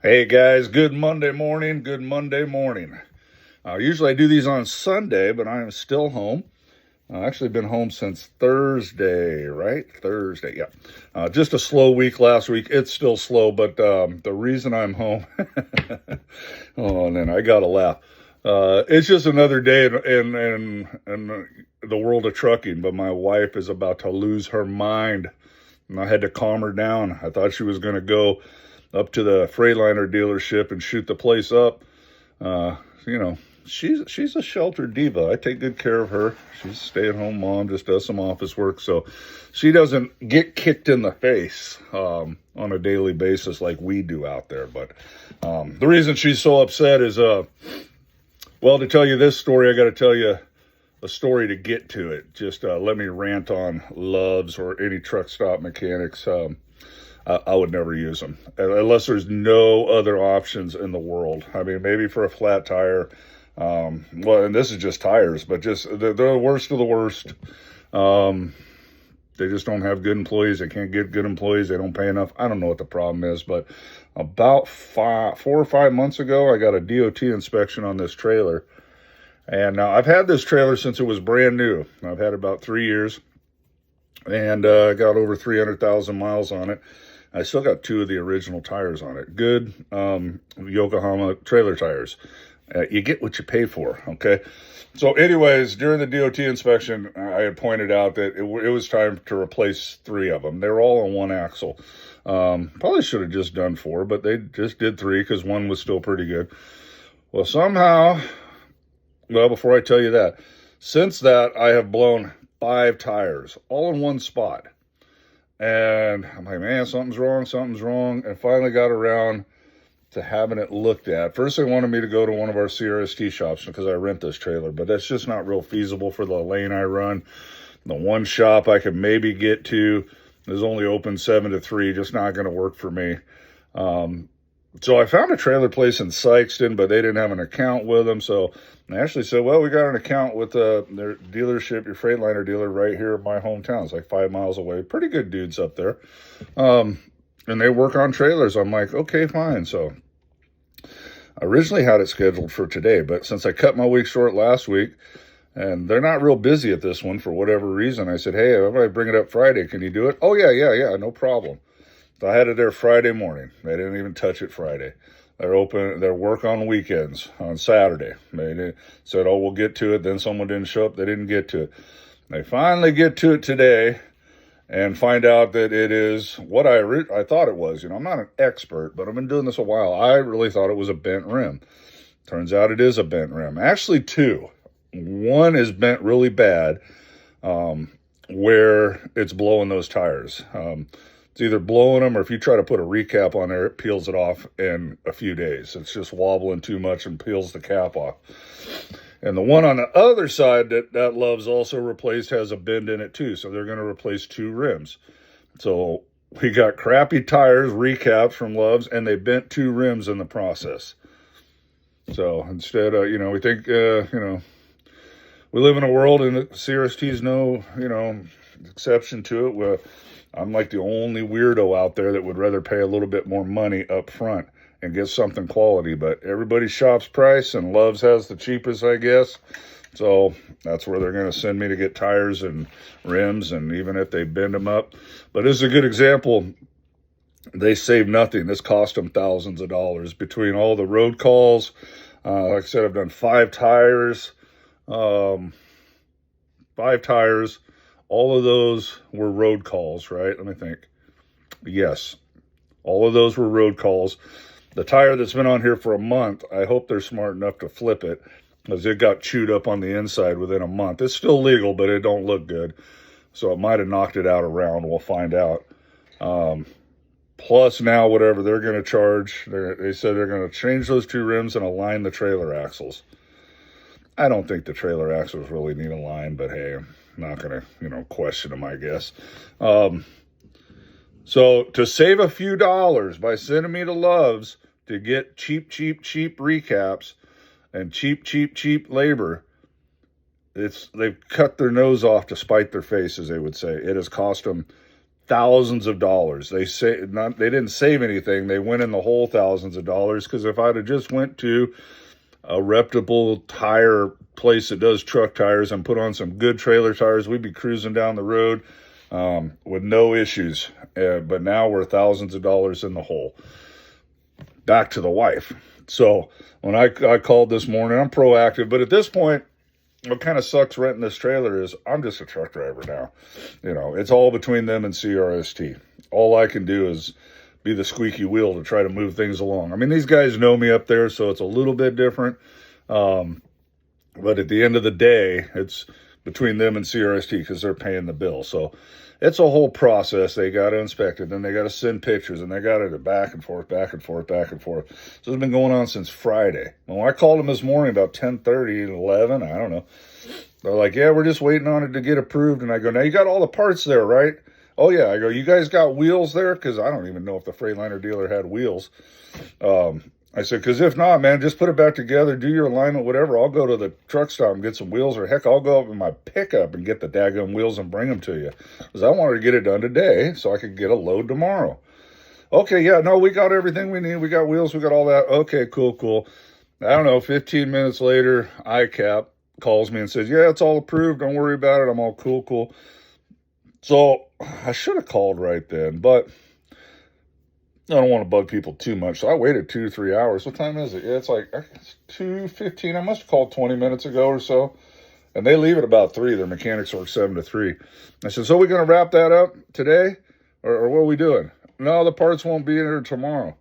Hey guys, good Monday morning. Good Monday morning. Usually I do these on Sunday, but I am still home. I've actually been home since Thursday, right? Thursday, yeah. Just a slow week last week. It's still slow, but the reason I'm home, oh, and then I got to laugh. It's just another day in the world of trucking, but my wife is about to lose her mind. And I had to calm her down. I thought she was going to go up to the Freightliner dealership and shoot the place up. Uh, you know, she's a sheltered diva. I take good care of her. She's a stay-at-home mom, just does some office work, so she doesn't get kicked in the face on a daily basis like we do out there. But the reason she's so upset is, well, to tell you this story, I got to tell you a story to get to it. Just let me rant on Loves or any truck stop mechanics. I would never use them unless there's no other options in the world. I mean, maybe for a flat tire. Well, and this is just tires, but just they're the worst of the worst. They just don't have good employees. They can't get good employees. They don't pay enough. I don't know what the problem is, but about 4 or 5 months ago, I got a DOT inspection on this trailer. And now I've had this trailer since it was brand new. I've had it about 3 years, and got over 300,000 miles on it. I still got 2 of the original tires on it. Good Yokohama trailer tires. You get what you pay for, okay? So anyways, during the DOT inspection, I had pointed out that it was time to replace 3 of them. They were all on one axle. Probably should have just done 4, but they just did 3 because 1 was still pretty good. Well, somehow, well, before I tell you that, since that, I have blown 5 tires, all in one spot. And I'm like, man, something's wrong. And finally got around to having it looked at. First, they wanted me to go to one of our CRST shops because I rent this trailer, but that's just not real feasible for the lane I run. The one shop I could maybe get to is only open 7 to 3, just not going to work for me. So I found a trailer place in Sykeston, but they didn't have an account with them. So I actually said, well, we got an account with their dealership, your Freightliner dealer, right here in my hometown. It's like 5 miles away. Pretty good dudes up there. And they work on trailers. I'm like, okay, fine. So I originally had it scheduled for today, but since I cut my week short last week, and they're not real busy at this one for whatever reason, I said, hey, if I bring it up Friday, can you do it? Oh, yeah, no problem. So I had it there Friday morning. They didn't even touch it Friday. They're open. They work on weekends on Saturday. They said, oh, we'll get to it. Then someone didn't show up. They didn't get to it. They finally get to it today and find out that it is what I thought it was. I'm not an expert, but I've been doing this a while. I really thought it was a bent rim. Turns out it is a bent rim. Actually, 2. One is bent really bad, where it's blowing those tires. It's either blowing them, or if you try to put a recap on there, it peels it off in a few days. It's just wobbling too much and peels the cap off. And the one on the other side that Love's also replaced has a bend in it too. So they're going to replace 2 rims. So we got crappy tires, recaps from Love's, and they bent 2 rims in the process. So instead, we think, we live in a world, and the CRST is no, exception to it. I'm like the only weirdo out there that would rather pay a little bit more money up front and get something quality. But everybody shops price, and Love's has the cheapest, I guess. So that's where they're going to send me to get tires and rims, and even if they bend them up. But this is a good example. They save nothing. This cost them thousands of dollars between all the road calls. Like I said, I've done 5 tires. 5 tires. All of those were road calls, right? Let me think. Yes, all of those were road calls. The tire that's been on here for a month, I hope they're smart enough to flip it, because it got chewed up on the inside within a month. It's still legal, but it don't look good. So it might have knocked it out around. We'll find out. Plus now whatever they're going to charge, they said they're going to change those 2 rims and align the trailer axles. I don't think the trailer axles really need a line, but hey, I'm not going to, question them, I guess. So to save a few dollars by sending me to Love's to get cheap recaps and cheap labor, they've cut their nose off to spite their face, as they would say. It has cost them thousands of dollars. They didn't save anything. They went in the hole thousands of dollars, because if I'd have just went to a reputable tire place that does truck tires and put on some good trailer tires, we'd be cruising down the road with no issues. But now we're thousands of dollars in the hole. Back to the wife. So when I called this morning, I'm proactive, but at this point, what kind of sucks renting this trailer is I'm just a truck driver now. You know, it's all between them and CRST. All I can do is be the squeaky wheel to try to move things along. I mean, these guys know me up there, so it's a little bit different. But at the end of the day, it's between them and CRST, because they're paying the bill. So it's a whole process. They got to inspect it, then they got to send pictures, and they got to back and forth, back and forth, back and forth. So it's been going on since Friday. When I called them this morning about 10:30, 11, I don't know. They're like, yeah, we're just waiting on it to get approved. And I go, now you got all the parts there, right? Oh, yeah. I go, you guys got wheels there? Because I don't even know if the Freightliner dealer had wheels. I said, because if not, man, just put it back together, do your alignment, whatever. I'll go to the truck stop and get some wheels, or heck, I'll go up in my pickup and get the daggum wheels and bring them to you. Because I wanted to get it done today so I could get a load tomorrow. Okay, yeah, no, we got everything we need. We got wheels, we got all that. Okay, cool. I don't know, 15 minutes later, ICAP calls me and says, yeah, it's all approved. Don't worry about it. I'm all cool. So I should have called right then, but I don't want to bug people too much. So I waited 2 to 3 hours. What time is it? Yeah, it's like 2:15. I must have called 20 minutes ago or so. And they leave at about 3. Their mechanics work 7 to 3. I said, so we're going to wrap that up today? Or what are we doing? No, the parts won't be in here tomorrow.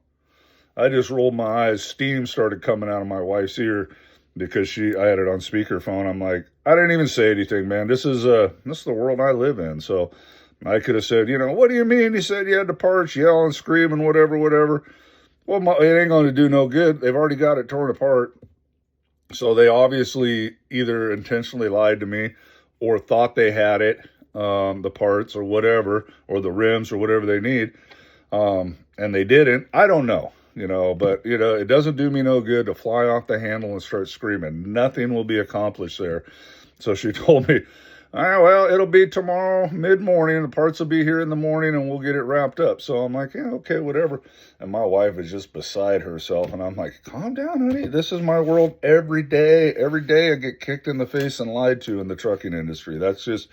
I just rolled my eyes. Steam started coming out of my wife's ear because I had it on speakerphone. I'm like, I didn't even say anything, man. This is the world I live in. So I could have said, what do you mean? You said you had the parts, yelling, screaming, whatever. Well, it ain't going to do no good. They've already got it torn apart. So they obviously either intentionally lied to me or thought they had it, the parts or whatever, or the rims or whatever they need. And they didn't. I don't know, but, it doesn't do me no good to fly off the handle and start screaming. Nothing will be accomplished there. So she told me, all right, well, it'll be tomorrow mid-morning. The parts will be here in the morning, and we'll get it wrapped up. So I'm like, yeah, okay, whatever. And my wife is just beside herself, and I'm like, calm down, honey. This is my world every day. Every day I get kicked in the face and lied to in the trucking industry. That's just,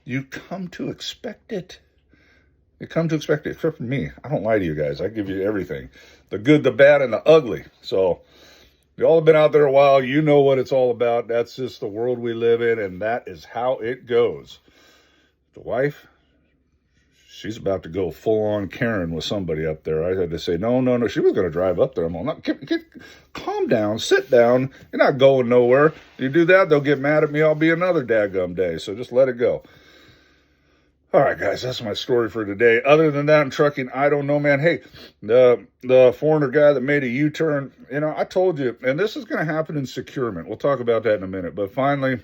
you come to expect it. You come to expect it, except for me. I don't lie to you guys. I give you everything. The good, the bad, and the ugly. So you all have been out there a while. You know what it's all about. That's just the world we live in, and that is how it goes. The wife, she's about to go full-on Karen with somebody up there. I had to say, no. She was going to drive up there. I'm like, calm down, sit down. You're not going nowhere. You do that, they'll get mad at me. I'll be another daggum day, so just let it go. All right, guys, that's my story for today. Other than that, in trucking, I don't know, man. Hey, the foreigner guy that made a U-turn, I told you, and this is going to happen in securement. We'll talk about that in a minute. But finally,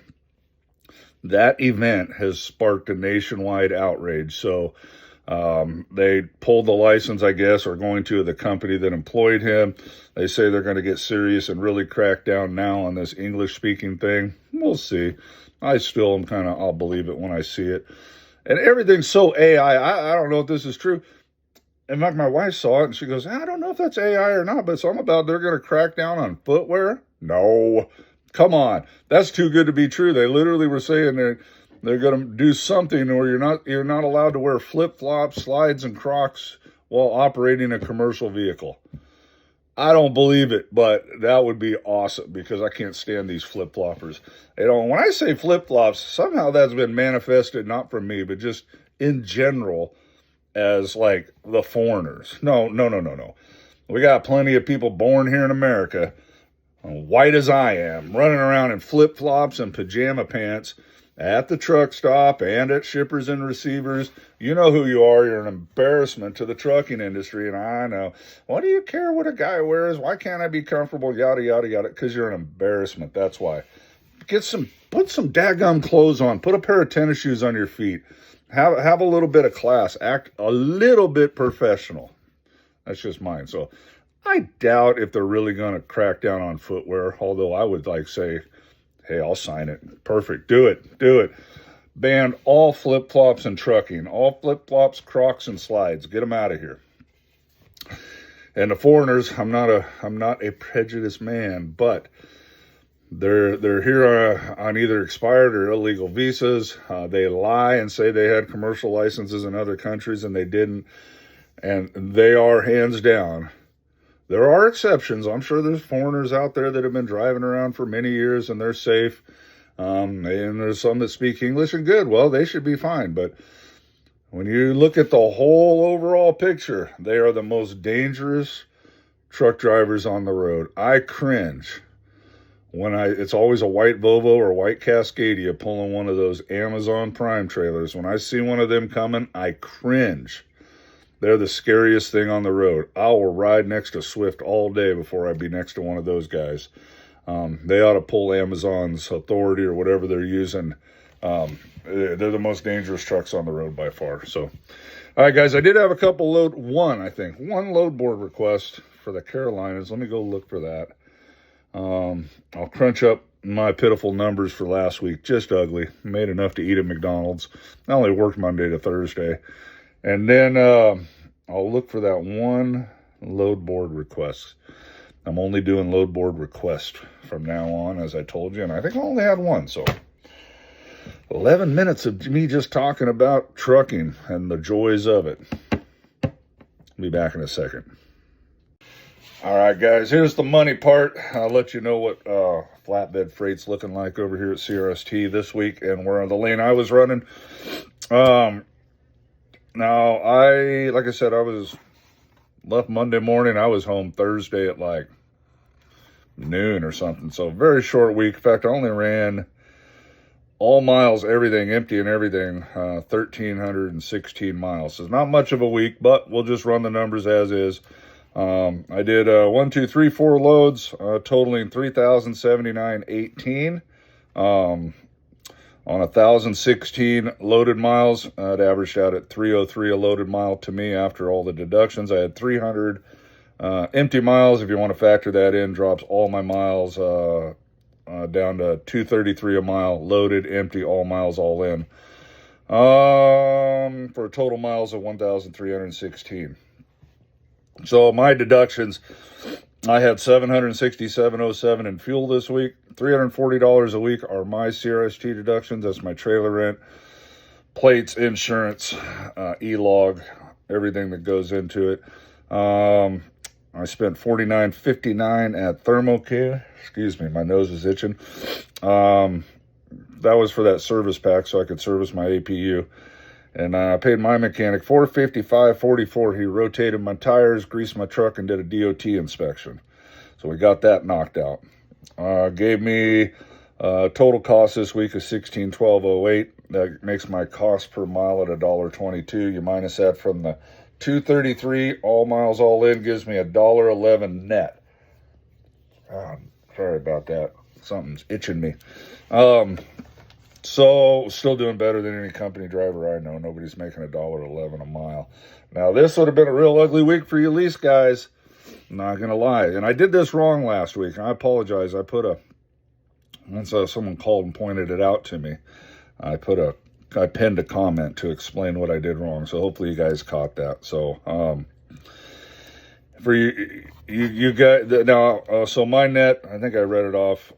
that event has sparked a nationwide outrage. So they pulled the license, I guess, or going to the company that employed him. They say they're going to get serious and really crack down now on this English-speaking thing. We'll see. I still am I'll believe it when I see it. And everything's so AI. I don't know if this is true. In fact, my wife saw it, and she goes, I don't know if that's AI or not, but something about they're going to crack down on footwear? No. Come on. That's too good to be true. They literally were saying they're going to do something where you're not allowed to wear flip-flops, slides, and Crocs while operating a commercial vehicle. I don't believe it, but that would be awesome because I can't stand these flip-floppers. When I say flip-flops, somehow that's been manifested, not from me, but just in general as like the foreigners. No. We got plenty of people born here in America, white as I am, running around in flip-flops and pajama pants at the truck stop and at shippers and receivers. You know who you are. You're an embarrassment to the trucking industry, and I know. What do you care what a guy wears? Why can't I be comfortable? Yada, yada, yada. Because you're an embarrassment. That's why. Put some daggum clothes on. Put a pair of tennis shoes on your feet. Have a little bit of class. Act a little bit professional. That's just mine. So I doubt if they're really going to crack down on footwear, although I would say, hey, I'll sign it. Perfect. Do it. banned all flip-flops and trucking. All flip-flops, Crocs, and slides. Get them out of here. And the foreigners, I'm not a prejudiced man, but they're here on either expired or illegal visas. They lie and say they had commercial licenses in other countries and they didn't. And they are hands down. There are exceptions. I'm sure there's foreigners out there that have been driving around for many years and they're safe. And there's some that speak English and good. Well, they should be fine. But when you look at the whole overall picture, they are the most dangerous truck drivers on the road. I cringe when it's always a white Volvo or white Cascadia pulling one of those Amazon Prime trailers. When I see one of them coming, I cringe. They're the scariest thing on the road. I will ride next to Swift all day before I be next to one of those guys. They ought to pull Amazon's authority or whatever they're using. They're the most dangerous trucks on the road by far. So, all right, guys, I did have a couple one load board request for the Carolinas. Let me go look for that. I'll crunch up my pitiful numbers for last week. Just ugly. Made enough to eat at McDonald's. I only worked Monday to Thursday. And then I'll look for that one load board request. I'm only doing load board requests from now on, as I told you. And I think I only had one, so 11 minutes of me just talking about trucking and the joys of it. I'll be back in a second. All right, guys, here's the money part. I'll let you know what flatbed freight's looking like over here at CRST this week, and we're on the lane I was running. Now, like I said, I was left Monday morning. I was home Thursday at like noon or something, so very short week. In fact, I only ran all miles, everything, empty and everything, 1,316 miles. So it's not much of a week, but we'll just run the numbers as is. I did 4 loads, totaling 3,079.18. On 1,016 loaded miles, it averaged out at 303 a loaded mile to me after all the deductions. I had 300 empty miles. If you want to factor that in, drops all my miles down to 233 a mile, loaded, empty, all miles, all in, for total miles of 1,316. So my deductions, I had $767.07 in fuel this week. $340 a week are my CRST deductions. That's my trailer rent, plates, insurance, e-log, everything that goes into it. I spent $49.59 at Thermocare. Excuse me, my nose is itching. That was for that service pack so I could service my APU. And I paid my mechanic $455.44. He rotated my tires, greased my truck, and did a DOT inspection. So we got that knocked out. Gave me total cost this week of $1612.08. That makes my cost per mile at $1.22. You minus that from the $2.33, all miles all in, gives me $1.11 net. Sorry about that. Something's itching me. So still doing better than any company driver I know. Nobody's making $1.11 a mile. Now this would have been a real ugly week for you lease guys. I'm not gonna lie. And I did this wrong last week. I apologize. Once someone called and pointed it out to me, I pinned a comment to explain what I did wrong. So hopefully you guys caught that. So for you guys now, so my net, I think I read it off.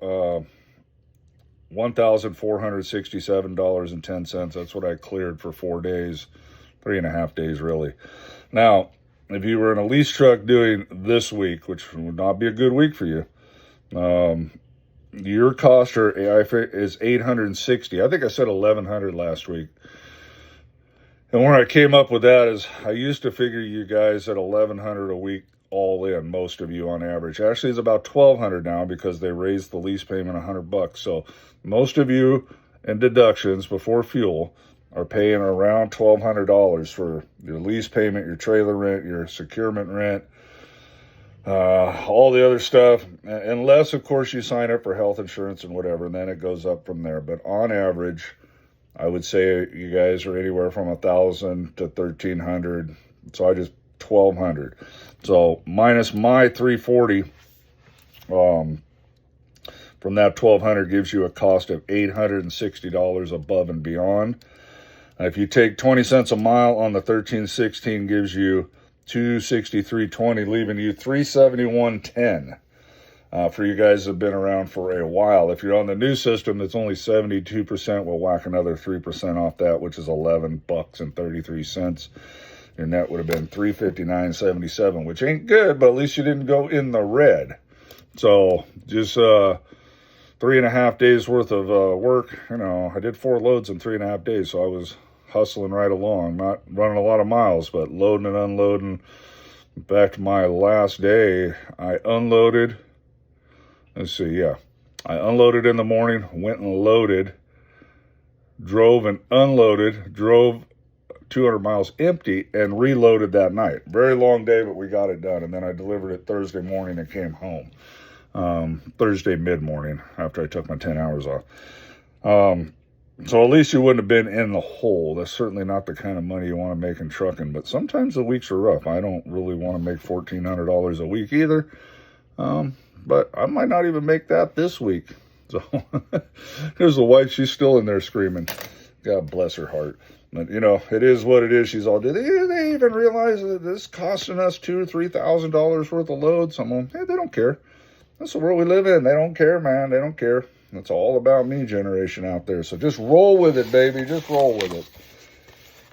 $1,467.10. That's what I cleared for 4 days, 3.5 days really. Now, if you were in a lease truck doing this week, which would not be a good week for you, your cost is $860. I think I said $1,100 last week. And where I came up with that is I used to figure you guys at $1,100 a week all in, most of you on average. Actually, it's about $1,200 now because they raised the lease payment $100. So most of you in deductions before fuel are paying around $1,200 for your lease payment, your trailer rent, your securement rent, all the other stuff, unless of course you sign up for health insurance and whatever, and then it goes up from there. But on average, I would say you guys are anywhere from $1,000 to $1,300. So I just $1,200. So minus my $340 for from that 1,200 gives you a cost of $860 above and beyond. If you take 20 cents a mile on the 1316, gives you $263.20, leaving you $371.10. For you guys that have been around for a while. If you're on the new system, that's only 72%. We'll whack another 3% off that, which is $11.33. Your net would have been $359.77, which ain't good, but at least you didn't go in the red. So just 3.5 days worth of work. You know, I did 4 loads in 3.5 days, so I was hustling right along, not running a lot of miles, but loading and unloading. Back to my last day, I unloaded. Let's see, yeah. I unloaded in the morning, went and loaded, drove and unloaded, drove 200 miles empty, and reloaded that night. Very long day, but we got it done. And then I delivered it Thursday morning and came home. Thursday mid-morning after I took my 10 hours off. So at least you wouldn't have been in the hole. That's certainly not the kind of money you want to make in trucking. But sometimes the weeks are rough. I don't really want to make $1,400 a week either. But I might not even make that this week. So there's the wife. She's still in there screaming. God bless her heart. But, you know, it is what it is. She's all, do they even realize that this is costing us $2,000 or $3,000 worth of loads? I'm like, hey, they don't care. That's the world we live in. They don't care, man. They don't care. It's all about me generation out there. So just roll with it, baby. Just roll with it.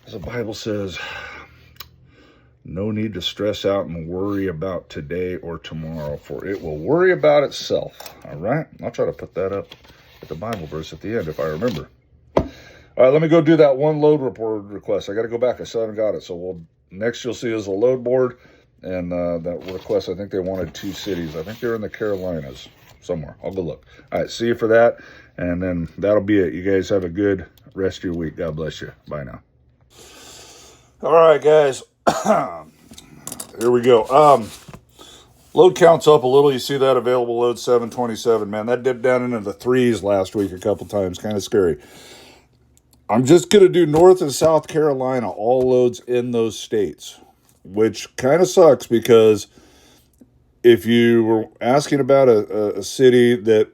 As the Bible says, no need to stress out and worry about today or tomorrow, for it will worry about itself. All right? I'll try to put that up at the Bible verse at the end if I remember. All right, let me go do that one load report request. I got to go back. I still haven't got it. So next you'll see is a load board and that request. I think they wanted 2 cities. I think they're in the Carolinas somewhere. I'll go look. All right, see you for that. And then that'll be it. You guys have a good rest of your week. God bless you. Bye now. All right, guys. Here we go. Load count's up a little. You see that available load 727. Man, that dipped down into the 3s last week a couple times. Kind of scary. I'm just going to do North and South Carolina, all loads in those states, which kind of sucks because if you were asking about a city that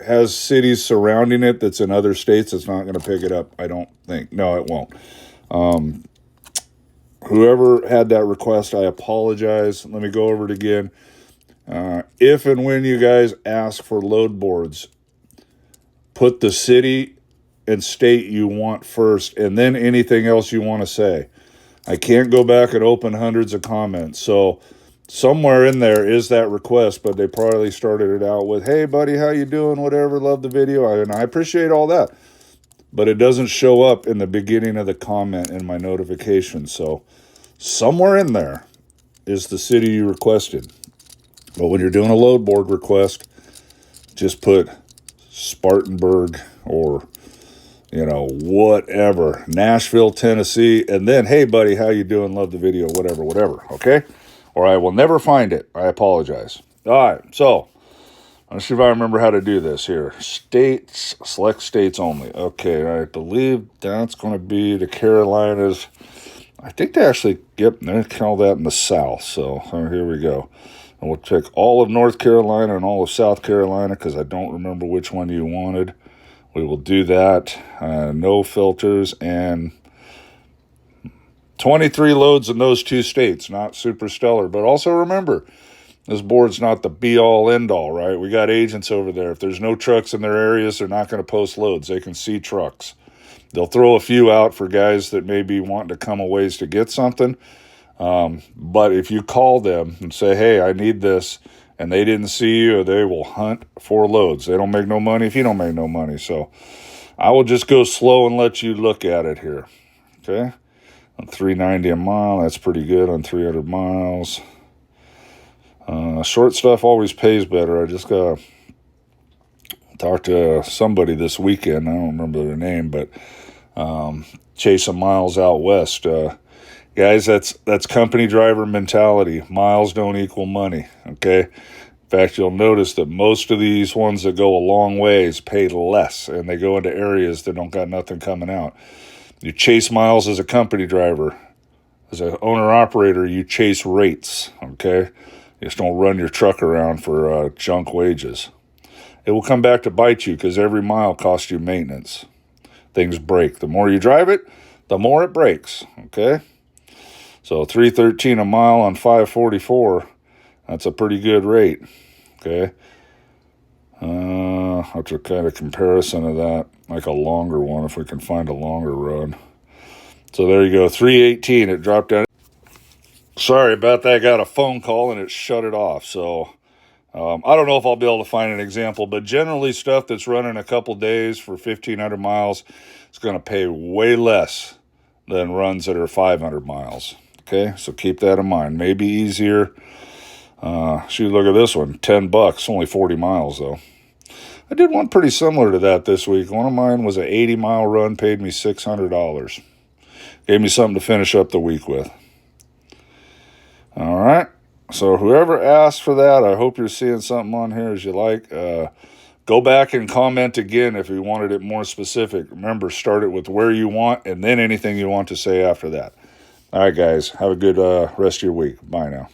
has cities surrounding it that's in other states, it's not going to pick it up, I don't think. No, it won't. Whoever had that request, I apologize. Let me go over it again. If and when you guys ask for load boards, put the city and state you want first, and then anything else you want to say. I can't go back and open hundreds of comments. So somewhere in there is that request, but they probably started it out with, hey, buddy, how you doing? Whatever, love the video. And I appreciate all that. But it doesn't show up in the beginning of the comment in my notification. So somewhere in there is the city you requested. But when you're doing a load board request, just put Spartanburg or, you know, whatever, Nashville, Tennessee, and then, hey, buddy, how you doing? Love the video, whatever, okay? Or I will never find it. I apologize. All right, so let's see if I remember how to do this here. States, select states only. Okay, I believe that's going to be the Carolinas. I think they actually, yep, they call that in the South. So here we go. And we'll check all of North Carolina and all of South Carolina because I don't remember which one you wanted. We will do that. No filters and 23 loads in those 2 states. Not super stellar. But also remember, this board's not the be-all, end-all, right? We got agents over there. If there's no trucks in their areas, they're not going to post loads. They can see trucks. They'll throw a few out for guys that may be wanting to come a ways to get something. But if you call them and say, hey, I need this, and they didn't see you, they will hunt for loads. They don't make no money if you don't make no money. So I will just go slow and let you look at it here. Okay? On $3.90 a mile, that's pretty good on 300 miles. Short stuff always pays better. I just got to talk to somebody this weekend. I don't remember their name, but chasing miles out west. Guys, that's company driver mentality. Miles don't equal money, okay? In fact, you'll notice that most of these ones that go a long ways pay less, and they go into areas that don't got nothing coming out. You chase miles as a company driver. As an owner-operator, you chase rates, okay? You just don't run your truck around for junk wages. it will come back to bite you because every mile costs you maintenance. Things break. The more you drive it, the more it breaks, okay? So $3.13 a mile on 544, that's a pretty good rate, okay? What's a kind of comparison of that? Like a longer one, if we can find a longer run. So there you go, 318, it dropped down. Sorry about that, I got a phone call and it shut it off. So I don't know if I'll be able to find an example, but generally stuff that's running a couple days for 1,500 miles is going to pay way less than runs that are 500 miles. Okay, so keep that in mind. Maybe easier. Shoot, look at this one, $10, only 40 miles though. I did one pretty similar to that this week. One of mine was an 80-mile run, paid me $600. Gave me something to finish up the week with. All right. So whoever asked for that, I hope you're seeing something on here as you like. Go back and comment again if you wanted it more specific. Remember, start it with where you want and then anything you want to say after that. All right, guys. Have a good rest of your week. Bye now.